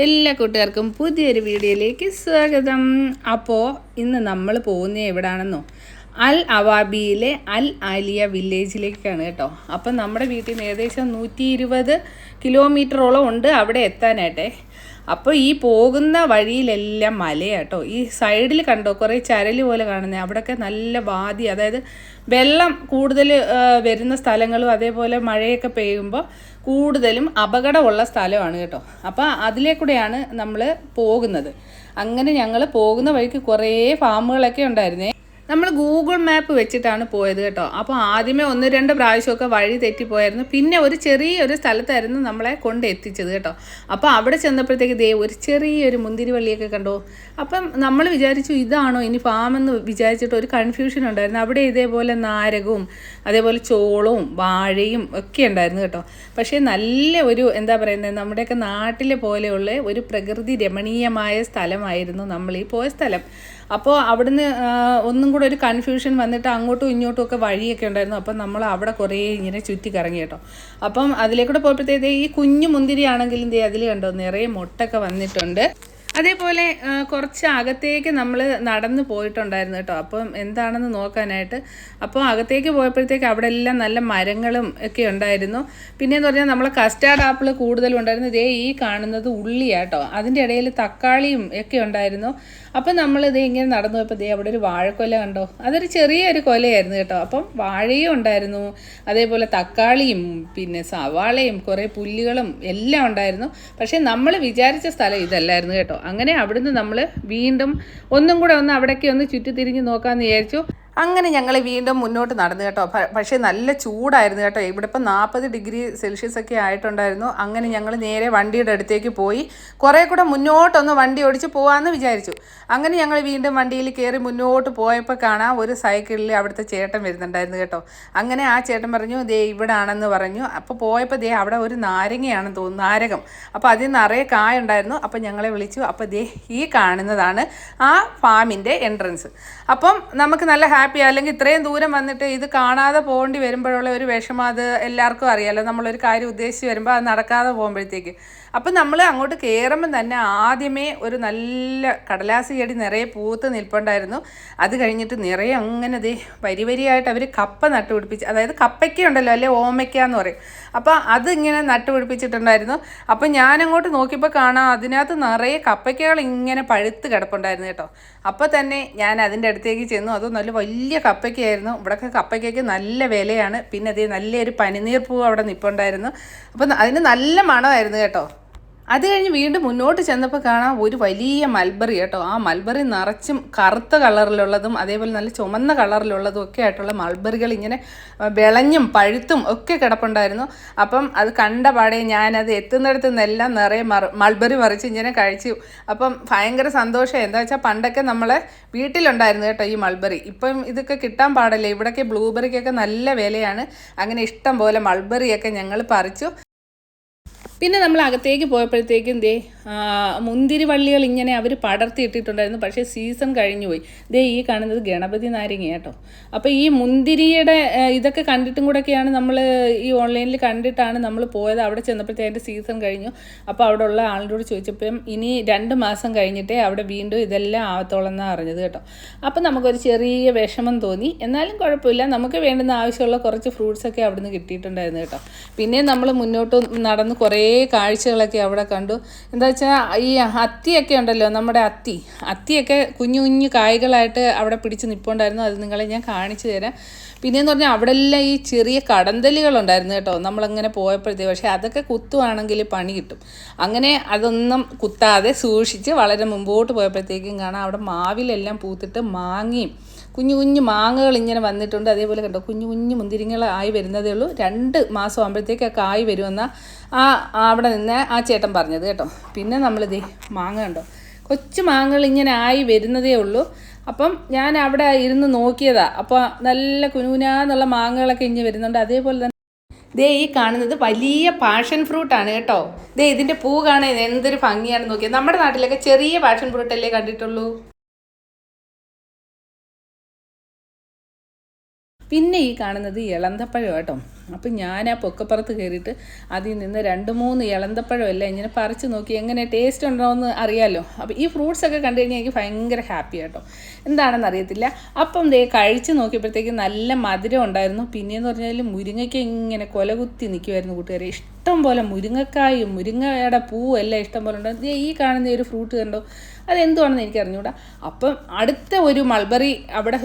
എല്ലാ കൂട്ടുകാർക്കും പുതിയൊരു വീഡിയോയിലേക്ക് സ്വാഗതം. അപ്പോൾ ഇന്ന് നമ്മൾ പോകുന്നത് എവിടാണെന്നോ, അൽ അവാബിയിലെ അൽ ആലിയ വില്ലേജിലേക്കാണ് കേട്ടോ. അപ്പം നമ്മുടെ വീട്ടിൽ നിന്ന് ഏകദേശം 120 കിലോമീറ്ററോളം ഉണ്ട് അവിടെ എത്താനായിട്ടേ. അപ്പോൾ ഈ പോകുന്ന വഴിയിലെല്ലാം മലയാട്ടോ. ഈ സൈഡിൽ കണ്ടോ കുറേ ചരൽ പോലെ കാണുന്നത്, അവിടെയൊക്കെ നല്ല വാതി, അതായത് വെള്ളം കൂടുതൽ വരുന്ന സ്ഥലങ്ങളും അതേപോലെ മഴയൊക്കെ പെയ്യുമ്പോൾ കൂടുതലും അപകടമുള്ള സ്ഥലമാണ് കേട്ടോ. അപ്പോൾ അതിലേക്കൂടെയാണ് നമ്മൾ പോകുന്നത്. അങ്ങനെ ഞങ്ങൾ പോകുന്ന വഴിക്ക് കുറേ ഫാമുകളൊക്കെ ഉണ്ടായിരുന്നേ. നമ്മൾ ഗൂഗിൾ മാപ്പ് വെച്ചിട്ടാണ് പോയത് കേട്ടോ. അപ്പോൾ ആദ്യമേ 1-2 പ്രാവശ്യമൊക്കെ വഴി തെറ്റിപ്പോയായിരുന്നു. പിന്നെ ഒരു ചെറിയൊരു സ്ഥലത്തായിരുന്നു നമ്മളെ കൊണ്ട് എത്തിച്ചത് കേട്ടോ. അപ്പോൾ അവിടെ ചെന്നപ്പോഴത്തേക്ക് ഒരു ചെറിയൊരു മുന്തിരി വള്ളിയൊക്കെ കണ്ടോ. അപ്പം നമ്മൾ വിചാരിച്ചു ഇതാണോ ഇനി ഫാമെന്ന് വിചാരിച്ചിട്ട് ഒരു കൺഫ്യൂഷൻ ഉണ്ടായിരുന്നു. അവിടെ ഇതേപോലെ നാരകവും അതേപോലെ ചോളവും വാഴയും ഒക്കെ ഉണ്ടായിരുന്നു കേട്ടോ. പക്ഷേ നല്ല ഒരു എന്താ പറയുന്നത്, നമ്മുടെയൊക്കെ നാട്ടിലെ പോലെയുള്ള ഒരു പ്രകൃതി രമണീയമായ സ്ഥലമായിരുന്നു നമ്മൾ ഈ പോയ സ്ഥലം. അപ്പോൾ അവിടുന്ന് ഒന്നും കൂടെ ഒരു കൺഫ്യൂഷൻ വന്നിട്ട് അങ്ങോട്ടും ഇങ്ങോട്ടും ഒക്കെ വഴിയൊക്കെ ഉണ്ടായിരുന്നു. അപ്പം നമ്മൾ അവിടെ കുറേ ഇങ്ങനെ ചുറ്റി കറങ്ങി കേട്ടോ. അപ്പം അതിലേക്കൂടെ പോയപ്പോഴത്തേക്ക് ഈ കുഞ്ഞു മുന്തിരി ആണെങ്കിലും അതിൽ കണ്ടോ നിറയെ മൊട്ടൊക്കെ വന്നിട്ടുണ്ട്. അതേപോലെ കുറച്ച് അകത്തേക്ക് നമ്മൾ നടന്നു പോയിട്ടുണ്ടായിരുന്നു കേട്ടോ. അപ്പം എന്താണെന്ന് നോക്കാനായിട്ട്. അപ്പോൾ അകത്തേക്ക് പോയപ്പോഴത്തേക്ക് അവിടെ എല്ലാം നല്ല മരങ്ങളും ഒക്കെ ഉണ്ടായിരുന്നു. പിന്നെയെന്ന് പറഞ്ഞാൽ നമ്മളെ കസ്റ്റാർഡ് ആപ്പിൾ കൂടുതലും ഉണ്ടായിരുന്നു. ഈ കാണുന്നത് ഉള്ളിയാട്ടോ, അതിൻ്റെ ഇടയിൽ തക്കാളിയും ഒക്കെ ഉണ്ടായിരുന്നു. അപ്പം നമ്മൾ ഇങ്ങനെ നടന്നു പോയപ്പോൾ അവിടെ ഒരു വാഴക്കൊല കണ്ടോ. അതൊരു ചെറിയൊരു കൊലയായിരുന്നു കേട്ടോ. അപ്പം വാഴയും ഉണ്ടായിരുന്നു, അതേപോലെ തക്കാളിയും പിന്നെ സവാളയും കുറേ പുല്ലുകളും എല്ലാം ഉണ്ടായിരുന്നു. പക്ഷേ നമ്മൾ വിചാരിച്ച സ്ഥലം ഇതല്ലായിരുന്നു കേട്ടോ. അങ്ങനെ അവിടുന്ന് നമ്മൾ വീണ്ടും ഒന്നും കൂടെ അവിടേക്ക് ചുറ്റിത്തിരിഞ്ഞ് നോക്കാമെന്ന് വിചാരിച്ചു. അങ്ങനെ ഞങ്ങൾ വീണ്ടും മുന്നോട്ട് നടന്നു കേട്ടോ. പക്ഷേ നല്ല ചൂടായിരുന്നു കേട്ടോ. ഇവിടെ ഇപ്പം 40 ഡിഗ്രി സെൽഷ്യസ് ഒക്കെ ആയിട്ടുണ്ടായിരുന്നു. അങ്ങനെ ഞങ്ങൾ നേരെ വണ്ടിയുടെ അടുത്തേക്ക് പോയി കുറേ കൂടെ മുന്നോട്ടൊന്ന് വണ്ടി ഓടിച്ച് പോകാമെന്ന് വിചാരിച്ചു. അങ്ങനെ ഞങ്ങൾ വീണ്ടും വണ്ടിയിൽ കയറി മുന്നോട്ട് പോയപ്പോൾ കാണാം ഒരു സൈക്കിളിൽ അവിടുത്തെ ചേട്ടൻ വരുന്നുണ്ടായിരുന്നു കേട്ടോ. അങ്ങനെ ആ ചേട്ടൻ പറഞ്ഞു ഇവിടെ ആണെന്ന് പറഞ്ഞു. അപ്പോൾ പോയപ്പോൾ അവിടെ ഒരു നാരങ്ങയാണെന്ന് തോന്നുന്നു, നാരകം. അപ്പോൾ അതിൽ നിറയെ കായ ഉണ്ടായിരുന്നു. അപ്പോൾ ഞങ്ങളെ വിളിച്ചു. അപ്പോൾ ഈ കാണുന്നതാണ് ആ ഫാമിൻ്റെ എൻട്രൻസ്. അപ്പം നമുക്ക് നല്ല ഹാപ്പി, അല്ലെങ്കിൽ ഇത്രയും ദൂരം വന്നിട്ട് ഇത് കാണാതെ പോകേണ്ടി വരുമ്പോഴുള്ള ഒരു വിഷമം അത് എല്ലാവർക്കും അറിയാമല്ലോ. നമ്മളൊരു കാര്യം ഉദ്ദേശിച്ച് വരുമ്പോൾ അത് നടക്കാതെ പോകുമ്പോഴത്തേക്ക്. അപ്പം നമ്മൾ അങ്ങോട്ട് കയറുമ്പം തന്നെ ആദ്യമേ ഒരു നല്ല കടലാസ് ചെടി നിറയെ പൂത്ത് നിൽപ്പുണ്ടായിരുന്നു. അത് കഴിഞ്ഞിട്ട് നിറയെ അങ്ങനെ വരി വരിയായിട്ട് അവർ കപ്പ നട്ടുപിടിപ്പിച്ച്, അതായത് കപ്പയ്ക്ക ഉണ്ടല്ലോ അല്ലെ, ഓമയ്ക്ക എന്ന് പറയും. അപ്പോൾ അതിങ്ങനെ നട്ടുപിടിപ്പിച്ചിട്ടുണ്ടായിരുന്നു. അപ്പം ഞാനങ്ങോട്ട് നോക്കിയപ്പോൾ കാണാം അതിനകത്ത് നിറയെ കപ്പയ്ക്കകൾ ഇങ്ങനെ പഴുത്ത് കിടപ്പുണ്ടായിരുന്നു കേട്ടോ. അപ്പോൾ തന്നെ ഞാൻ അതിൻ്റെ അടുത്തേക്ക് ചെന്നു. അത് നല്ല വലിയ കപ്പയ്ക്കായിരുന്നു. ഇവിടെയൊക്കെ കപ്പയ്ക്കൊക്കെ നല്ല വിലയാണ്. പിന്നെ നല്ലൊരു പനിനീർ പൂവ് അവിടെ നിൽപ്പുണ്ടായിരുന്നു. അപ്പം അതിന് നല്ല മണമായിരുന്നു കേട്ടോ. അത് കഴിഞ്ഞ് വീണ്ടും മുന്നോട്ട് ചെന്നപ്പോൾ കാണാം ഒരു വലിയ മൽബറി കേട്ടോ. ആ മൽബറി നിറച്ചും കറുത്ത കളറിലുള്ളതും അതേപോലെ നല്ല ചുമന്ന കളറിലുള്ളതും ഒക്കെ ആയിട്ടുള്ള മൽബറികൾ ഇങ്ങനെ വിളഞ്ഞും പഴുത്തും ഒക്കെ കിടപ്പുണ്ടായിരുന്നു. അപ്പം അത് കണ്ട പാടെ ഞാനത് എത്തുന്നിടത്തു നിന്നെല്ലാം നിറയെ മൽബറി മറിച്ച് ഇങ്ങനെ കഴിച്ചു. അപ്പം ഭയങ്കര സന്തോഷം. എന്താ വെച്ചാൽ പണ്ടൊക്കെ നമ്മളെ വീട്ടിലുണ്ടായിരുന്നു കേട്ടോ ഈ മൽബറി. ഇപ്പം ഇതൊക്കെ കിട്ടാൻ പാടില്ല. ഇവിടെയൊക്കെ ബ്ലൂബെറിക്കൊക്കെ നല്ല വിലയാണ്. അങ്ങനെ ഇഷ്ടം പോലെ മൽബറിയൊക്കെ ഞങ്ങൾ പറിച്ചു. പിന്നെ നമ്മൾ അകത്തേക്ക് പോയപ്പോഴത്തേക്കും മുന്തിരി വള്ളികൾ ഇങ്ങനെ അവർ പടർത്തി ഇട്ടിട്ടുണ്ടായിരുന്നു. പക്ഷേ സീസൺ കഴിഞ്ഞു പോയി. ഈ കാണുന്നത് ഗണപതി നാരങ്ങ കേട്ടോ. അപ്പോൾ ഈ മുന്തിരിയുടെ ഇതൊക്കെ കണ്ടിട്ടും കൂടെയൊക്കെയാണ് നമ്മൾ ഈ ഓൺലൈനിൽ കണ്ടിട്ടാണ് നമ്മൾ പോയത്. അവിടെ ചെന്നപ്പോഴത്തേക്ക് അതിൻ്റെ സീസൺ കഴിഞ്ഞു. അപ്പോൾ അവിടെ ഉള്ള ആളിനോട് ചോദിച്ചപ്പം ഇനി 2 മാസം കഴിഞ്ഞിട്ടേ അവിടെ വീണ്ടും ഇതെല്ലാം ആവത്തോളം എന്നാണ് അറിഞ്ഞത് കേട്ടോ. അപ്പോൾ നമുക്കൊരു ചെറിയ വിഷമം തോന്നി. എന്നാലും കുഴപ്പമില്ല, നമുക്ക് വേണ്ടുന്ന ആവശ്യമുള്ള കുറച്ച് ഫ്രൂട്ട്സൊക്കെ അവിടെ നിന്ന് കിട്ടിയിട്ടുണ്ടായിരുന്നു കേട്ടോ. പിന്നെ നമ്മൾ മുന്നോട്ട് നടന്ന് കുറേ കാഴ്ചകളൊക്കെ അവിടെ കണ്ടു. എന്താ വെച്ചാൽ ഈ അത്തിയൊക്കെ ഉണ്ടല്ലോ, നമ്മുടെ അത്തിയൊക്കെ കുഞ്ഞു കുഞ്ഞു കായ്കളായിട്ട് അവിടെ പിടിച്ച് നിൽപ്പുണ്ടായിരുന്നു. അത് നിങ്ങളെ ഞാൻ കാണിച്ചു തരാം. പിന്നെയെന്ന് പറഞ്ഞാൽ അവിടെ എല്ലാം ഈ ചെറിയ കടന്തലുകളുണ്ടായിരുന്നു കേട്ടോ നമ്മളങ്ങനെ പോയപ്പോഴത്തേക്ക്. പക്ഷേ അതൊക്കെ കുത്തുവാണെങ്കിൽ പണി കിട്ടും. അങ്ങനെ അതൊന്നും കുത്താതെ സൂക്ഷിച്ച് വളരെ മുമ്പോട്ട് പോയപ്പോഴത്തേക്കും കാണാം അവിടെ മാവിലെല്ലാം പൂത്തിട്ട് മാങ്ങയും കുഞ്ഞു കുഞ്ഞു മാങ്ങകൾ ഇങ്ങനെ വന്നിട്ടുണ്ട്. അതേപോലെ കണ്ടോ കുഞ്ഞു കുഞ്ഞു മുന്തിരിങ്ങളായി വരുന്നതേ ഉള്ളൂ. 2 മാസം ആകുമ്പോഴത്തേക്ക് കായ് വരുമെന്നാണ് അവിടെ നിന്ന് ആ ചേട്ടൻ പറഞ്ഞത് കേട്ടോ. പിന്നെ നമ്മളിത് മാങ്ങ കണ്ടോ, കൊച്ചു മാങ്ങകൾ ഇങ്ങനെ ആയി വരുന്നതേ ഉള്ളൂ. അപ്പം ഞാൻ അവിടെ ഇരുന്ന് നോക്കിയതാണ്. അപ്പോൾ നല്ല കുനുകുനാന്നുള്ള മാങ്ങകളൊക്കെ ഇങ്ങനെ വരുന്നുണ്ട്. അതേപോലെ തന്നെ ഈ കാണുന്നത് വലിയ പാഷൻ ഫ്രൂട്ടാണ് കേട്ടോ. ഇതിൻ്റെ പൂ കാണാൻ എന്തൊരു ഭംഗിയാണെന്ന് നോക്കിയത്. നമ്മുടെ നാട്ടിലൊക്കെ ചെറിയ പാഷൻ ഫ്രൂട്ടല്ലേ കണ്ടിട്ടുള്ളൂ. പിന്നെ ഈ കാണുന്നത് ഇളന്തപ്പഴം കേട്ടോ. അപ്പം ഞാൻ ആ പൊക്കപ്പുറത്ത് കയറിയിട്ട് അതിൽ നിന്ന് 2-3 ഇളന്തപ്പഴമല്ല ഇങ്ങനെ പറിച്ച് നോക്കി എങ്ങനെ ടേസ്റ്റ് ഉണ്ടോ എന്ന് അറിയാമല്ലോ. അപ്പോൾ ഈ ഫ്രൂട്ട്സൊക്കെ കണ്ടു കഴിഞ്ഞാൽ എനിക്ക് ഭയങ്കര ഹാപ്പി കേട്ടോ. എന്താണെന്ന് അറിയത്തില്ല. അപ്പം കഴിച്ച് നോക്കിയപ്പോഴത്തേക്ക് നല്ല മധുരം ഉണ്ടായിരുന്നു. പിന്നെയെന്ന് പറഞ്ഞാൽ മുരിങ്ങയ്ക്ക ഇങ്ങനെ കൊലകുത്തി നിൽക്കുമായിരുന്നു കൂട്ടുകാരെ. ഇഷ്ടം പോലെ മുരിങ്ങക്കായും മുരിങ്ങയുടെ പൂവും എല്ലാം ഇഷ്ടം പോലെ ഉണ്ട്. ഈ കാണുന്ന ഒരു ഫ്രൂട്ട് കണ്ടോ, അതെന്തുവാണെന്ന് എനിക്ക് അറിഞ്ഞൂടാ. അപ്പം അടുത്ത ഒരു മൾബറി അവിടെ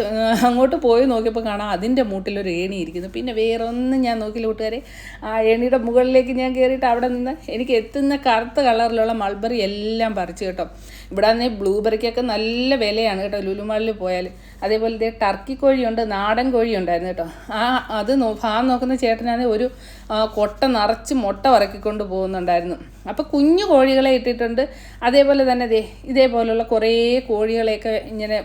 അങ്ങോട്ട് പോയി നോക്കിയപ്പോൾ കാണാം അതിൻ്റെ മൂട്ടിലൊരു ഏണി ഇരിക്കുന്നു. പിന്നെ വേറെ ഒന്നും ഞാൻ നോക്കില്ല കൂട്ടുകാരെ. ആ ഏണിയുടെ മുകളിലേക്ക് ഞാൻ കയറിയിട്ട് അവിടെ നിന്ന് എനിക്ക് എത്തുന്ന കറുത്ത കളറിലുള്ള മൾബറി എല്ലാം പറിച്ചു കേട്ടോ. ഇവിടെ ആണെങ്കിൽ ബ്ലൂബെറിക്കൊക്കെ നല്ല വിലയാണ് കേട്ടോ ലുലുമാളിൽ പോയാൽ. അതേപോലെ ഇതേ ടർക്കി കോഴിയുണ്ട്, നാടൻ കോഴി ഉണ്ടായിരുന്നു കേട്ടോ. അത് ഭാഗം നോക്കുന്ന ചേട്ടനാണെങ്കിൽ ഒരു കൊട്ട നിറച്ച് മുട്ട വറക്കിക്കൊണ്ട് പോകുന്നുണ്ടായിരുന്നു. അപ്പോൾ കുഞ്ഞു കോഴികളെ ഇട്ടിട്ടുണ്ട്. അതേപോലെ തന്നെ ഇതേപോലുള്ള കുറേ കോഴികളെയൊക്കെ ഇങ്ങനെ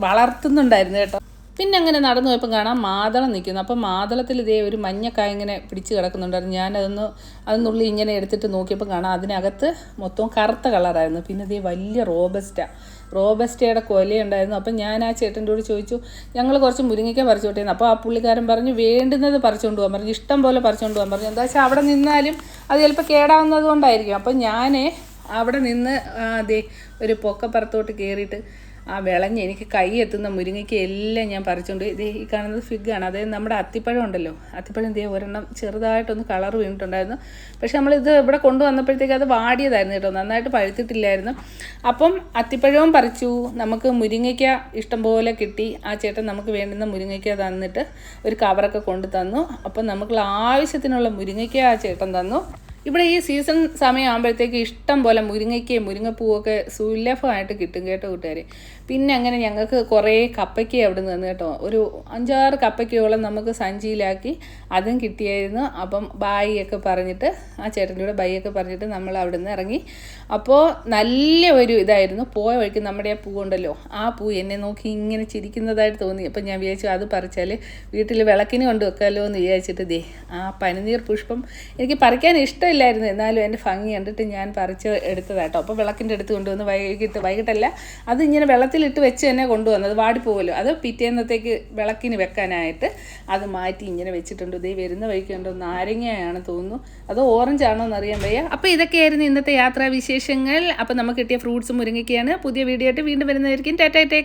വളർത്തുന്നുണ്ടായിരുന്നു കേട്ടോ. പിന്നെ അങ്ങനെ നടന്നു പോയപ്പോൾ കാണാം മാതളം നിൽക്കുന്നു. അപ്പം മാതളത്തിൽ ഒരു മഞ്ഞക്കായ ഇങ്ങനെ പിടിച്ച് കിടക്കുന്നുണ്ടായിരുന്നു. അതൊന്നുള്ളിൽ ഇങ്ങനെ എടുത്തിട്ട് നോക്കിയപ്പോൾ കാണാം അതിനകത്ത് മൊത്തം കറുത്ത കളറായിരുന്നു. പിന്നെ വലിയ റോബസ്റ്റയുടെ കൊലയുണ്ടായിരുന്നു. അപ്പം ഞാൻ ആ ചേട്ടൻ്റെ കൂടെ ചോദിച്ചു, ഞങ്ങൾ കുറച്ച് മുരിങ്ങയ്ക്ക പറിച്ചോട്ടേന്ന്. അപ്പോൾ ആ പുള്ളിക്കാരൻ പറഞ്ഞു വേണ്ടുന്നത് പറിച്ചുകൊണ്ട് പോകാൻ പറഞ്ഞു, ഇഷ്ടം പോലെ പറിച്ചുകൊണ്ട് പോകാൻ പറഞ്ഞു. എന്താ വെച്ചാൽ അവിടെ നിന്നാലും അത് ചിലപ്പോൾ കേടാവുന്നത് കൊണ്ടായിരിക്കും. അപ്പം ഞാൻ അവിടെ നിന്ന് ഒരു പൊക്കപ്പുറത്തോട്ട് കയറിയിട്ട് ആ വിളഞ്ഞ് എനിക്ക് കൈ എത്തുന്ന മുരിങ്ങയ്ക്ക് എല്ലാം ഞാൻ പറിച്ചുകൊണ്ട് ഈ കാണുന്നത് ഫിഗാണ്. അതായത് നമ്മുടെ അത്തിപ്പഴം ഉണ്ടല്ലോ, അത്തിപ്പഴം ഒരെണ്ണം ചെറുതായിട്ടൊന്ന് കളർ വീണിട്ടുണ്ടായിരുന്നു. പക്ഷെ നമ്മളിത് ഇവിടെ കൊണ്ടുവന്നപ്പോഴത്തേക്ക് അത് വാടിയതായിരുന്നു കേട്ടോ, നന്നായിട്ട് പഴുത്തിട്ടില്ലായിരുന്നു. അപ്പം അത്തിപ്പഴവും പറിച്ചു. നമുക്ക് മുരിങ്ങയ്ക്ക ഇഷ്ടംപോലെ കിട്ടി. ആ ചേട്ടൻ നമുക്ക് വേണ്ടുന്ന മുരിങ്ങയ്ക്ക തന്നിട്ട് ഒരു കവറൊക്കെ കൊണ്ട് തന്നു. അപ്പം നമുക്കുള്ള ആവശ്യത്തിനുള്ള മുരിങ്ങയ്ക്ക ആ ചേട്ടൻ തന്നു. ഇവിടെ ഈ സീസൺ സമയമാകുമ്പോഴത്തേക്ക് ഇഷ്ടം പോലെ മുരിങ്ങയ്ക്കയും മുരിങ്ങപ്പൂവൊക്കെ സുലഭമായിട്ട് കിട്ടും കേട്ടോ കൂട്ടുകാർ. പിന്നെ അങ്ങനെ ഞങ്ങൾക്ക് കുറേ കപ്പയ്ക്ക അവിടെ നിന്ന് തന്നു കേട്ടോ. ഒരു 5-6 കപ്പയ്ക്കയോളം നമുക്ക് സഞ്ചിയിലാക്കി അതും കിട്ടിയായിരുന്നു. അപ്പം ബായിയൊക്കെ പറഞ്ഞിട്ട് ആ ചേട്ടൻ്റെ കൂടെ ബായിയൊക്കെ പറഞ്ഞിട്ട് നമ്മൾ അവിടെ നിന്ന് ഇറങ്ങി. അപ്പോൾ നല്ല ഒരു ഇതായിരുന്നു. പോയ വഴിക്ക് നമ്മുടെ ആ പൂവുണ്ടല്ലോ, ആ പൂ എന്നെ നോക്കി ഇങ്ങനെ ചിരിക്കുന്നതായിട്ട് തോന്നി. അപ്പം ഞാൻ വിചാരിച്ചു അത് പറിച്ചാൽ വീട്ടിൽ വിളക്കിന് കൊണ്ട് വെക്കാമല്ലോ എന്ന് വിചാരിച്ചിട്ട് ആ പനിനീർ പുഷ്പം എനിക്ക് പറിക്കാൻ ഇഷ്ടമില്ലായിരുന്നു, എന്നാലും എൻ്റെ ഭംഗി കണ്ടിട്ട് ഞാൻ പറിച്ച് എടുത്തതാട്ടോ. അപ്പോൾ വിളക്കിൻ്റെ അടുത്ത് കൊണ്ടുവന്ന് വൈകിട്ടല്ല അതിങ്ങനെ വെള്ളത്തിലിട്ട് വെച്ച് തന്നെ കൊണ്ടുവന്നത്, വാടിപ്പോകുമല്ലോ. അത് പിറ്റേന്നത്തേക്ക് വിളക്കിന് വെക്കാനായിട്ട് അത് മാറ്റി ഇങ്ങനെ വെച്ചിട്ടുണ്ട്. വരുന്ന വഴിക്ക് കണ്ടോ നാരങ്ങയാണ് തോന്നുന്നു, അതോ ഓറഞ്ച് ആണോ എന്നറിയാൻ വയ്യ. അപ്പോൾ ഇതൊക്കെയായിരുന്നു ഇന്നത്തെ യാത്രാ വിശേഷങ്ങൾ. അപ്പോൾ നമുക്ക് കിട്ടിയ ഫ്രൂട്ട്സ് മുരിങ്ങയ്ക്കയാണ്. പുതിയ വീഡിയോ ആയിട്ട് വീണ്ടും വരുന്നതായിരിക്കും. ടാറ്റാ.